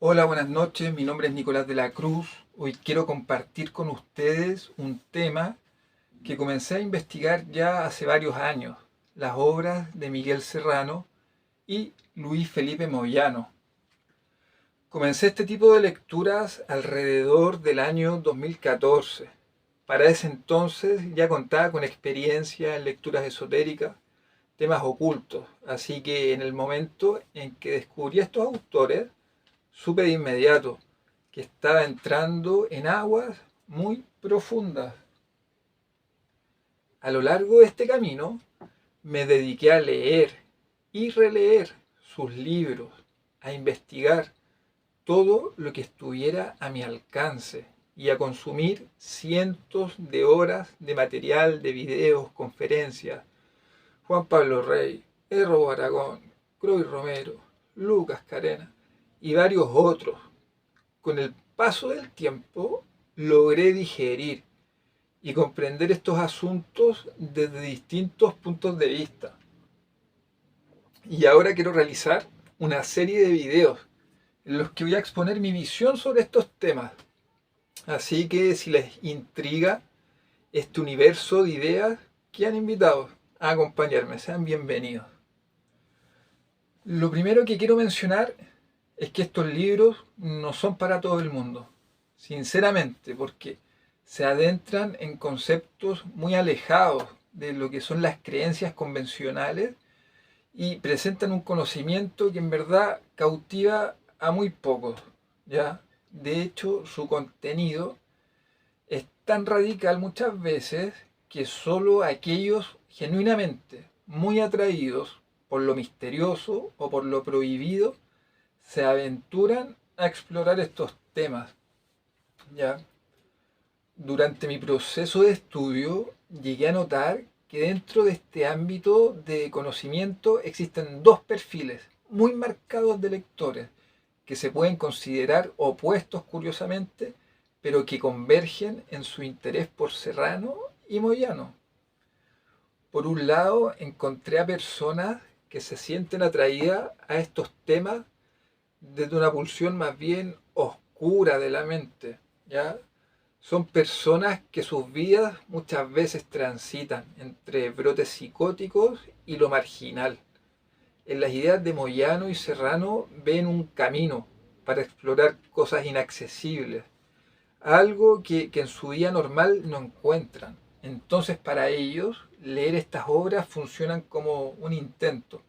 Hola, buenas noches. Mi nombre es Nicolás de la Cruz. Hoy quiero compartir con ustedes un tema que comencé a investigar ya hace varios años, las obras de Miguel Serrano y Luis Felipe Moyano. Comencé este tipo de lecturas alrededor del año 2014. Para ese entonces ya contaba con experiencia en lecturas esotéricas, temas ocultos, así que en el momento en que descubrí a estos autores, supe de inmediato que estaba entrando en aguas muy profundas. A lo largo de este camino me dediqué a leer y releer sus libros, a investigar todo lo que estuviera a mi alcance y a consumir cientos de horas de material, de videos, conferencias. Juan Pablo Rey, Erro Aragón, Croy Romero, Lucas Carena y varios otros. Con el paso del tiempo logré digerir y comprender estos asuntos desde distintos puntos de vista. Y ahora quiero realizar una serie de videos en los que voy a exponer mi visión sobre estos temas. Así que si les intriga este universo de ideas, quedan invitados a acompañarme. Sean bienvenidos. Lo primero que quiero mencionar es que estos libros no son para todo el mundo, sinceramente, porque se adentran en conceptos muy alejados de lo que son las creencias convencionales y presentan un conocimiento que en verdad cautiva a muy pocos, ¿ya? De hecho, su contenido es tan radical muchas veces que solo aquellos genuinamente muy atraídos por lo misterioso o por lo prohibido se aventuran a explorar estos temas. ¿Ya? Durante mi proceso de estudio llegué a notar que dentro de este ámbito de conocimiento existen dos perfiles muy marcados de lectores que se pueden considerar opuestos curiosamente, pero que convergen en su interés por Serrano y Moyano. Por un lado, encontré a personas que se sienten atraídas a estos temas desde una pulsión más bien oscura de la mente, ¿ya? Son personas que sus vidas muchas veces transitan entre brotes psicóticos y lo marginal. En las ideas de Moyano y Serrano ven un camino para explorar cosas inaccesibles, algo que en su vida normal no encuentran. Entonces para ellos leer estas obras funcionan como un intento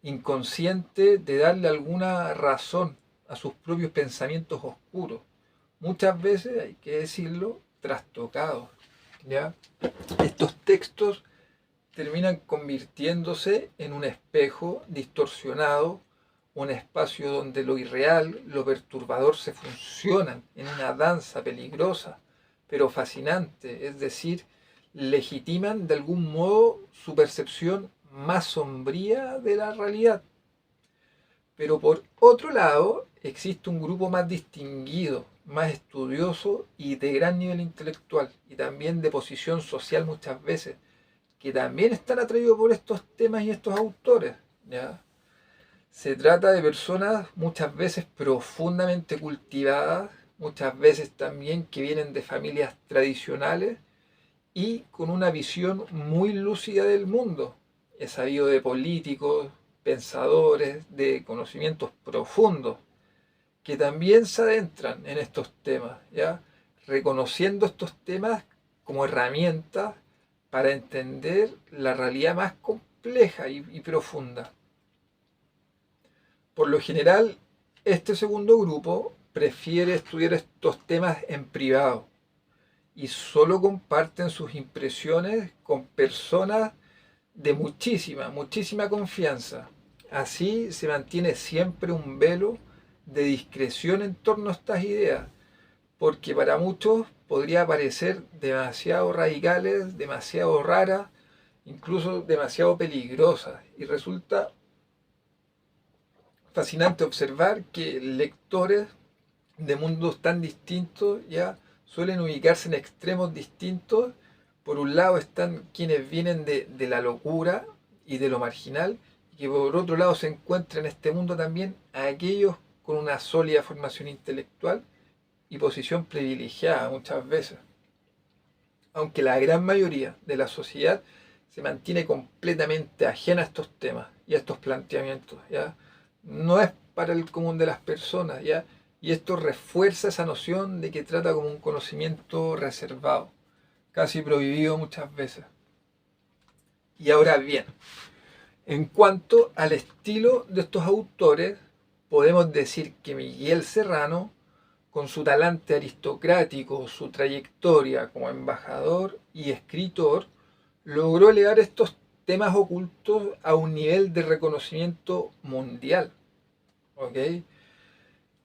inconsciente de darle alguna razón a sus propios pensamientos oscuros, muchas veces, hay que decirlo, trastocados. ¿Ya? Estos textos terminan convirtiéndose en un espejo distorsionado, un espacio donde lo irreal, lo perturbador se fusionan en una danza peligrosa, pero fascinante, es decir, legitiman de algún modo su percepción más sombría de la realidad. Pero por otro lado, existe un grupo más distinguido, más estudioso y de gran nivel intelectual y también de posición social muchas veces, que también están atraídos por estos temas y estos autores. ¿Ya? Se trata de personas muchas veces profundamente cultivadas, muchas veces también que vienen de familias tradicionales y con una visión muy lúcida del mundo. He sabido de políticos, pensadores, de conocimientos profundos, que también se adentran en estos temas, ¿ya? Reconociendo estos temas como herramientas para entender la realidad más compleja y profunda. Por lo general, este segundo grupo prefiere estudiar estos temas en privado y solo comparten sus impresiones con personas de muchísima confianza. Así se mantiene siempre un velo de discreción en torno a estas ideas, porque para muchos podría parecer demasiado radicales, demasiado raras, incluso demasiado peligrosas. Y resulta fascinante observar que lectores de mundos tan distintos ya suelen ubicarse en extremos distintos. Por un lado están quienes vienen de la locura y de lo marginal, y que por otro lado se encuentran en este mundo también a aquellos con una sólida formación intelectual y posición privilegiada muchas veces, aunque la gran mayoría de la sociedad se mantiene completamente ajena a estos temas y a estos planteamientos, ¿ya? No es para el común de las personas, ¿ya? Y esto refuerza esa noción de que trata como un conocimiento reservado, casi prohibido muchas veces. Y ahora bien, en cuanto al estilo de estos autores, podemos decir que Miguel Serrano, con su talante aristocrático, su trayectoria como embajador y escritor, logró elevar estos temas ocultos a un nivel de reconocimiento mundial. ¿Ok?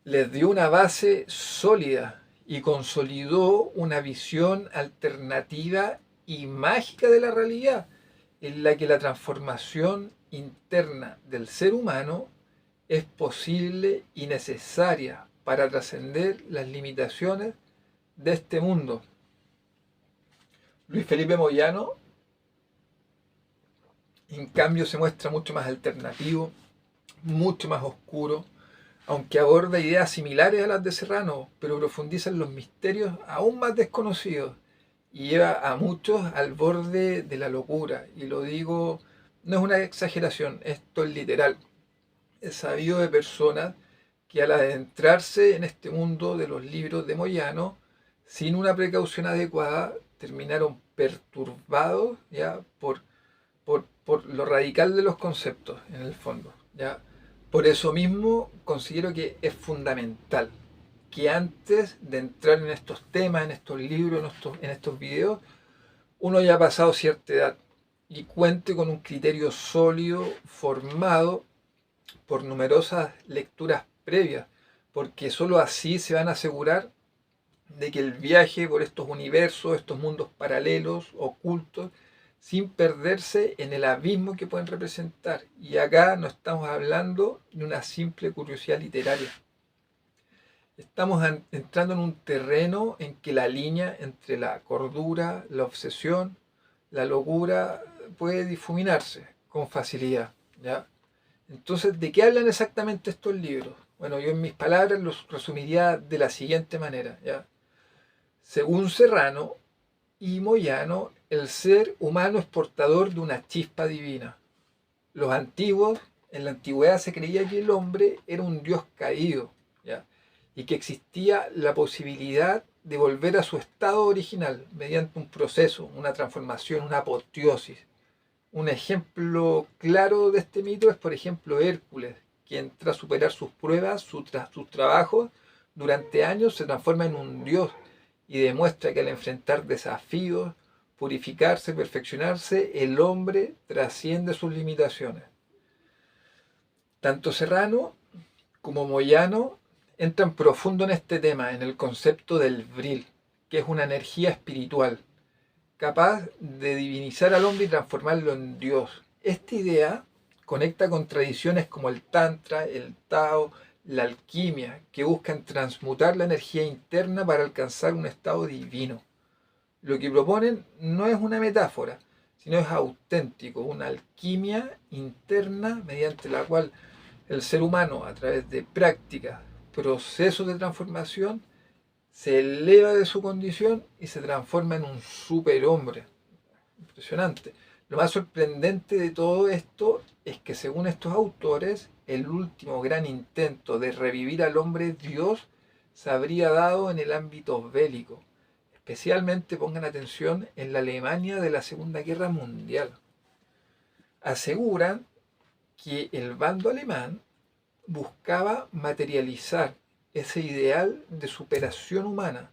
Les dio una base sólida y consolidó una visión alternativa y mágica de la realidad, en la que la transformación interna del ser humano es posible y necesaria para trascender las limitaciones de este mundo. Luis Felipe Moyano, en cambio, se muestra mucho más alternativo, mucho más oscuro, aunque aborda ideas similares a las de Serrano, pero profundiza en los misterios aún más desconocidos y lleva a muchos al borde de la locura. Y lo digo, no es una exageración, esto es literal. Es sabido de personas que al adentrarse en este mundo de los libros de Moyano, sin una precaución adecuada, terminaron perturbados, ¿ya? Por lo radical de los conceptos, en el fondo, ¿ya? Por eso mismo considero que es fundamental que antes de entrar en estos temas, en estos libros, en estos videos, uno haya pasado cierta edad y cuente con un criterio sólido, formado por numerosas lecturas previas, porque sólo así se van a asegurar de que el viaje por estos universos, estos mundos paralelos, ocultos, sin perderse en el abismo que pueden representar. Y acá no estamos hablando de una simple curiosidad literaria. Estamos entrando en un terreno en que la línea entre la cordura, la obsesión, la locura puede difuminarse con facilidad, ¿ya? Entonces, ¿de qué hablan exactamente estos libros? Bueno, yo en mis palabras los resumiría de la siguiente manera, ¿ya? Según Serrano y Moyano, el ser humano es portador de una chispa divina. Los antiguos, en la antigüedad se creía que el hombre era un dios caído, ¿ya? Y que existía la posibilidad de volver a su estado original mediante un proceso, una transformación, una apoteosis. Un ejemplo claro de este mito es, por ejemplo, Hércules, quien tras superar sus pruebas, sus trabajos, durante años se transforma en un dios y demuestra que al enfrentar desafíos, purificarse, perfeccionarse, el hombre trasciende sus limitaciones. Tanto Serrano como Moyano entran profundo en este tema, en el concepto del vril, que es una energía espiritual, capaz de divinizar al hombre y transformarlo en Dios. Esta idea conecta con tradiciones como el Tantra, el Tao, la alquimia, que buscan transmutar la energía interna para alcanzar un estado divino. Lo que proponen no es una metáfora, sino es auténtico, una alquimia interna mediante la cual el ser humano, a través de prácticas, procesos de transformación, se eleva de su condición y se transforma en un superhombre. Impresionante. Lo más sorprendente de todo esto es que según estos autores, el último gran intento de revivir al hombre Dios se habría dado en el ámbito bélico. Especialmente pongan atención en la Alemania de la Segunda Guerra Mundial. Aseguran que el bando alemán buscaba materializar ese ideal de superación humana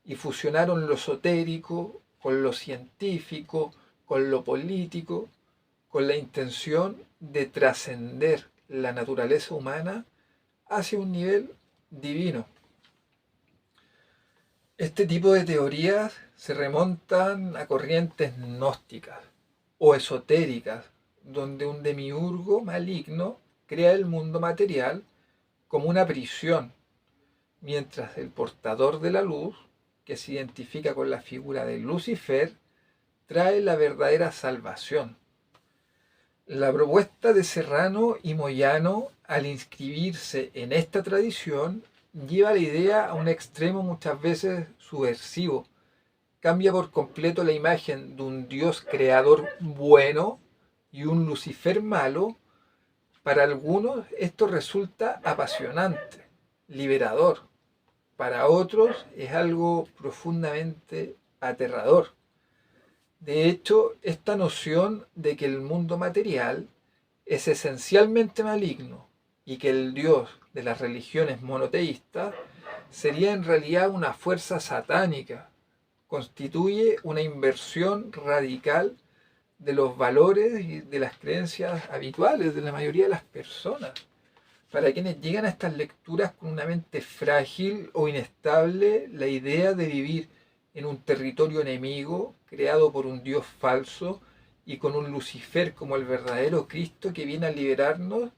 y fusionaron lo esotérico con lo científico, con lo político, con la intención de trascender la naturaleza humana hacia un nivel divino. Este tipo de teorías se remontan a corrientes gnósticas o esotéricas, donde un demiurgo maligno crea el mundo material como una prisión, mientras el portador de la luz, que se identifica con la figura de Lucifer, trae la verdadera salvación. La propuesta de Serrano y Moyano al inscribirse en esta tradición, lleva la idea a un extremo muchas veces subversivo. Cambia por completo la imagen de un Dios creador bueno y un Lucifer malo. Para algunos esto resulta apasionante, liberador. Para otros es algo profundamente aterrador. De hecho, esta noción de que el mundo material es esencialmente maligno y que el Dios de las religiones monoteístas sería en realidad una fuerza satánica, constituye una inversión radical de los valores y de las creencias habituales de la mayoría de las personas. Para quienes llegan a estas lecturas con una mente frágil o inestable, la idea de vivir en un territorio enemigo creado por un Dios falso y con un Lucifer como el verdadero Cristo que viene a liberarnos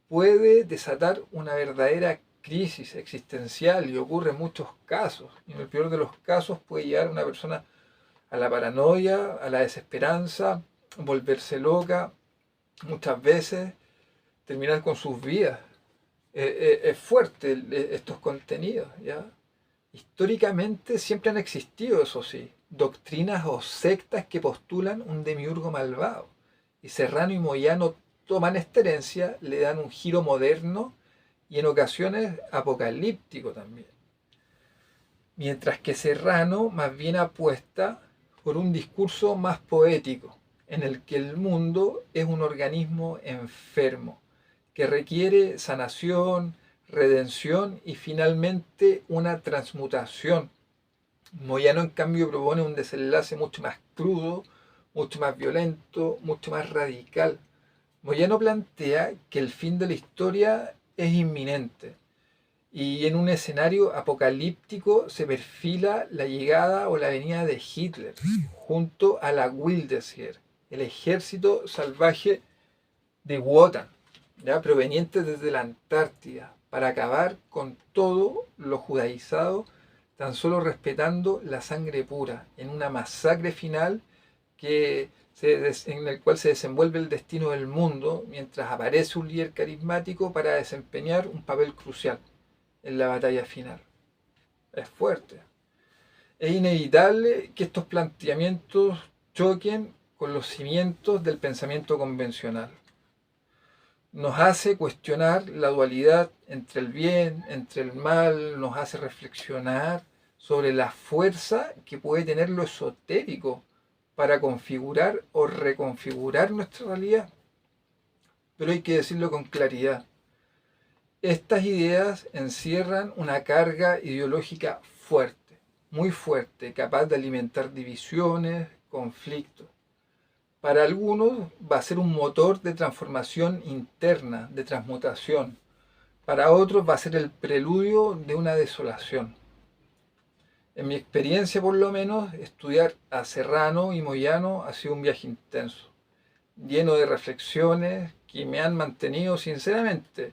puede desatar una verdadera crisis existencial y ocurre en muchos casos. Y en el peor de los casos puede llevar a una persona a la paranoia, a la desesperanza, volverse loca, muchas veces terminar con sus vidas. Es fuerte estos contenidos, ¿ya? Históricamente siempre han existido, eso sí, doctrinas o sectas que postulan un demiurgo malvado. Y Serrano y Moyano toman esta herencia, le dan un giro moderno y en ocasiones apocalíptico también. Mientras que Serrano más bien apuesta por un discurso más poético, en el que el mundo es un organismo enfermo, que requiere sanación, redención y finalmente una transmutación. Moyano en cambio propone un desenlace mucho más crudo, mucho más violento, mucho más radical. Moyano plantea que el fin de la historia es inminente y en un escenario apocalíptico se perfila la llegada o la venida de Hitler junto a la Wildeshir, el ejército salvaje de Wotan, ¿ya? Proveniente desde la Antártida, para acabar con todo lo judaizado, tan solo respetando la sangre pura, en una masacre final en el cual se desenvuelve el destino del mundo, mientras aparece un líder carismático para desempeñar un papel crucial en la batalla final. Es fuerte. Es inevitable que estos planteamientos choquen con los cimientos del pensamiento convencional. Nos hace cuestionar la dualidad entre el bien, entre el mal, nos hace reflexionar sobre la fuerza que puede tener lo esotérico para configurar o reconfigurar nuestra realidad. Pero hay que decirlo con claridad. Estas ideas encierran una carga ideológica fuerte, muy fuerte, capaz de alimentar divisiones, conflictos. Para algunos va a ser un motor de transformación interna, de transmutación. Para otros va a ser el preludio de una desolación. En mi experiencia, por lo menos, estudiar a Serrano y Moyano ha sido un viaje intenso, lleno de reflexiones que me han mantenido, sinceramente,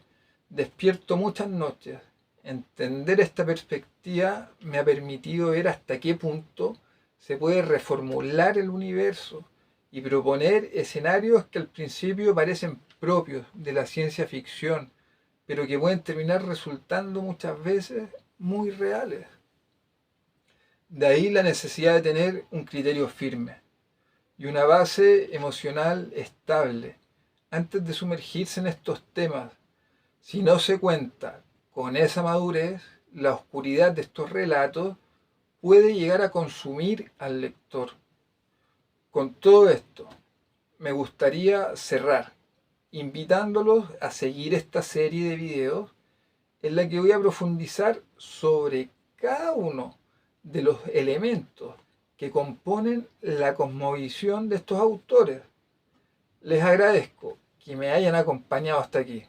despierto muchas noches. Entender esta perspectiva me ha permitido ver hasta qué punto se puede reformular el universo y proponer escenarios que al principio parecen propios de la ciencia ficción, pero que pueden terminar resultando muchas veces muy reales. De ahí la necesidad de tener un criterio firme y una base emocional estable antes de sumergirse en estos temas. Si no se cuenta con esa madurez, la oscuridad de estos relatos puede llegar a consumir al lector. Con todo esto, me gustaría cerrar invitándolos a seguir esta serie de videos en la que voy a profundizar sobre cada uno de los elementos que componen la cosmovisión de estos autores. Les agradezco que me hayan acompañado hasta aquí.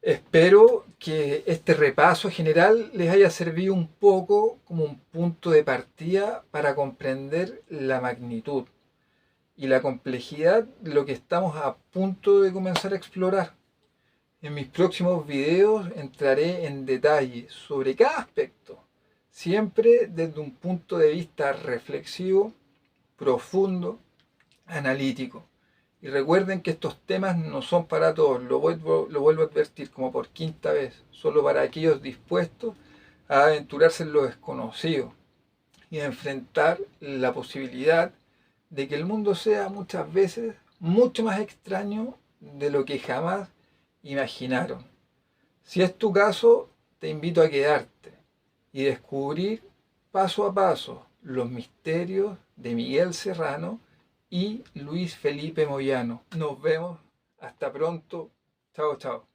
Espero que este repaso general les haya servido un poco como un punto de partida para comprender la magnitud y la complejidad de lo que estamos a punto de comenzar a explorar. En mis próximos videos entraré en detalle sobre cada aspecto, siempre desde un punto de vista reflexivo, profundo, analítico, Y recuerden que estos temas no son para todos, lo vuelvo a advertir como por quinta vez, solo para aquellos dispuestos a aventurarse en lo desconocido y a enfrentar la posibilidad de que el mundo sea muchas veces mucho más extraño de lo que jamás imaginaron. Si es tu caso, te invito a quedarte y descubrir paso a paso los misterios de Miguel Serrano y Luis Felipe Moyano. Nos vemos. Hasta pronto. Chao, chao.